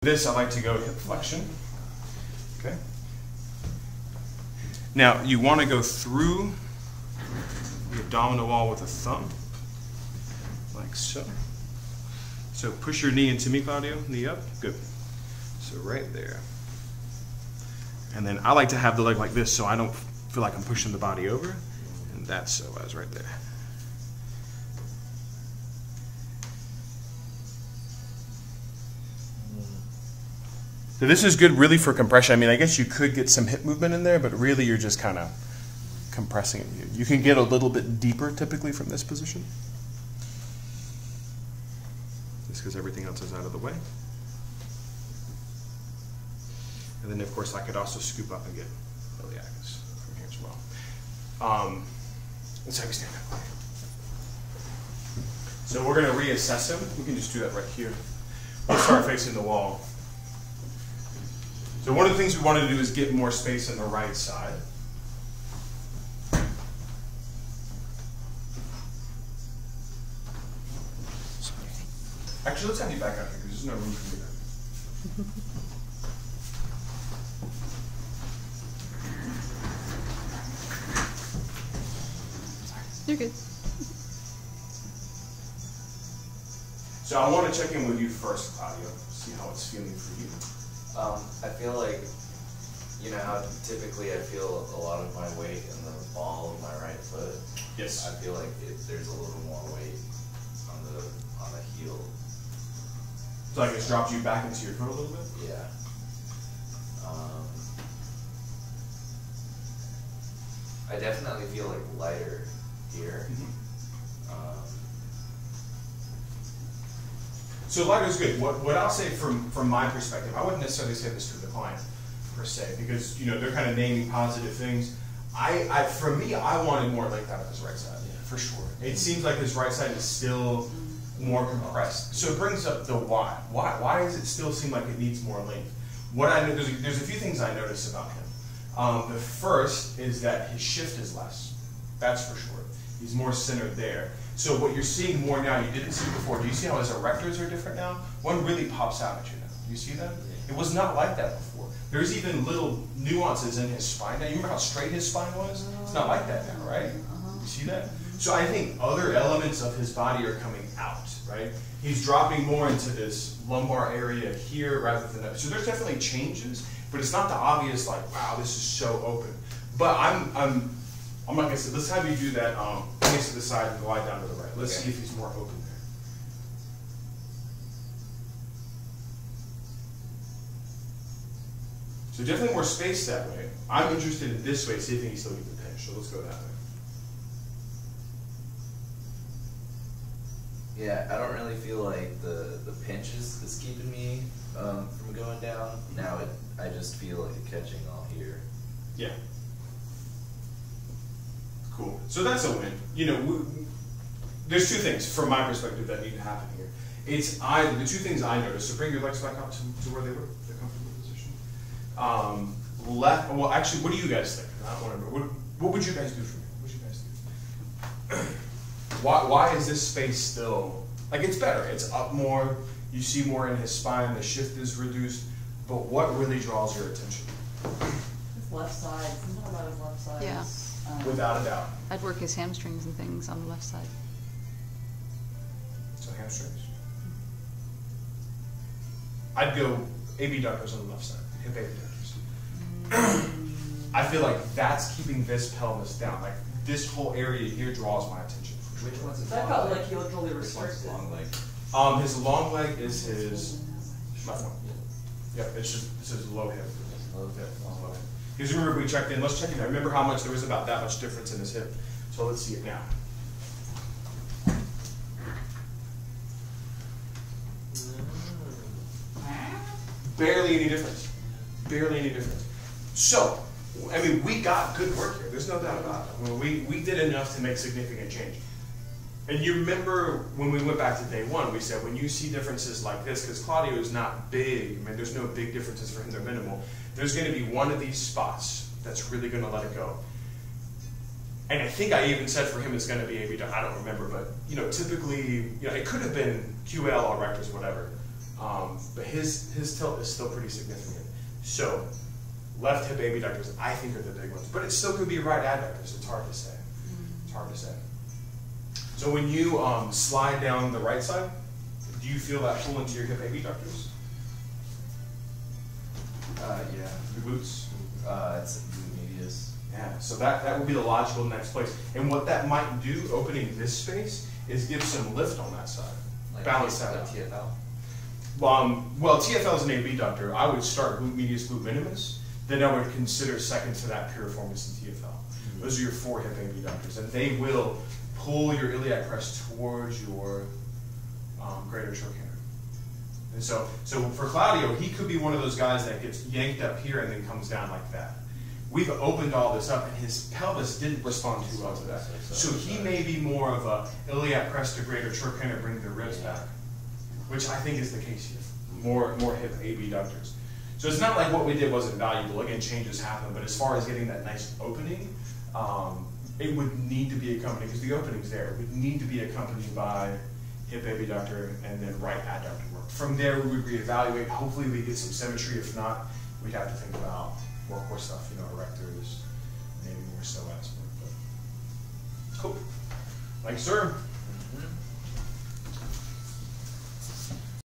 This, I like to go hip flexion. Okay. Now, you want to go through the abdominal wall with a thumb, like so. So push your knee into me, Claudio. Knee up. Good. So right there. And then I like to have the leg like this so I don't feel like I'm pushing the body over. And that's so as right there. So this is good really for compression. I mean, I guess you could get some hip movement in there, but really you're just kind of compressing it. You can get a little bit deeper typically from this position. Just because everything else is out of the way. And then of course I could also scoop up and get iliacus from here as well. Let's have you stand up. So we're going to reassess him. We can just do that right here. We'll start facing the wall. So one of the things we want to do is get more space on the right side. Actually, let's have you back out here because there's no room for you there. You're good. So I want to check in with you first, Claudio, see how it's feeling for you. I feel like, you know how typically I feel a lot of my weight in the ball of my right foot? Yes. I feel like there's a little more weight on the heel. So like it's dropped you back into your foot a little bit? Yeah. I definitely feel like lighter here. So lighter is good. What I'll say from my perspective, I wouldn't necessarily say this to the client per se, because you know they're kind of naming positive things. For me, I wanted more length out of his right side, for sure. It seems like his right side is still more compressed. So it brings up the why. Why does it still seem like it needs more length? What I know, there's a few things I notice about him. The first is that his shift is less. That's for sure. He's more centered there. So what you're seeing more now, you didn't see before. Do you see how his erectors are different now? One really pops out at you now. Do you see that? It was not like that before. There's even little nuances in his spine now. You remember how straight his spine was? It's not like that now, right? You see that? So I think other elements of his body are coming out, right? He's dropping more into this lumbar area here rather than that. So there's definitely changes, but it's not the obvious like, wow, this is so open. But I'm not gonna say, let's have you do that face to the side and glide down to the right. Let's see if he's more open there. So definitely more space that way. I'm interested in this way, see if he can still get the pinch. So let's go that way. Yeah, I don't really feel like the pinch is keeping me from going down. Now I just feel like a catching all here. Yeah. Cool. So that's a win. You know, there's two things from my perspective that need to happen here. It's the two things I noticed. So bring your legs back up to where they were, the comfortable position. Left. Well, actually, what do you guys think? I don't want to know. What would you guys do for me? What would you guys do? Why is this space still like it's better? It's up more. You see more in his spine. The shift is reduced. But what really draws your attention? His left side. Something about his left side. Yeah. Without a doubt. I'd work his hamstrings and things on the left side. So hamstrings. I'd go abductors on the left side, hip abductors. I feel like that's keeping this pelvis down. Like this whole area here draws my attention. For Which sure. one's his That long felt leg? like he looked really Which one's restricted. his long leg? His long leg is his left one. Yeah, it's his low hip. Low hip. Low hip. Because remember we checked in. Let's check it out. Remember how much there was about that much difference in his hip. So let's see it now. Barely any difference. Barely any difference. So, I mean, we got good work here. There's no doubt about it. I mean, we did enough to make significant change. And you remember when we went back to day one, we said when you see differences like this, because Claudio is not big, I mean, there's no big differences for him, they're minimal. There's going to be one of these spots that's really going to let it go. And I think I even said for him it's going to be abductor. I don't remember, but you know, typically, you know, it could have been QL or rectors, whatever. But his tilt is still pretty significant. So left hip abductors, I think, are the big ones. But it still could be right adductors. It's hard to say. It's hard to say. So when you slide down the right side, do you feel that pull into your hip abductors? Yeah. Your glutes? It's glute medius. Yeah, so that would be the logical next place. And what that might do, opening this space, is give some lift on that side. Like Balance that out. TFL. Well, TFL is an abductor. I would start glute medius, glute minimus. Then I would consider second to that piriformis and TFL. Those are your 4 hip abductors, and they will pull your iliac crest towards your greater trochanter. And so for Claudio, he could be one of those guys that gets yanked up here and then comes down like that. We've opened all this up, and his pelvis didn't respond too well to that. So he may be more of a iliac crest to greater trochanter, bring the ribs back, which I think is the case here. More hip abductors. So it's not like what we did wasn't valuable. Again, changes happen, but as far as getting that nice opening, it would need to be accompanied, because the opening's there, it would need to be accompanied by hip abductor and then right adductor work. From there, we would reevaluate. Hopefully we get some symmetry. If not, we'd have to think about more core stuff, erectors, maybe more psoas work. But cool. Thanks, sir.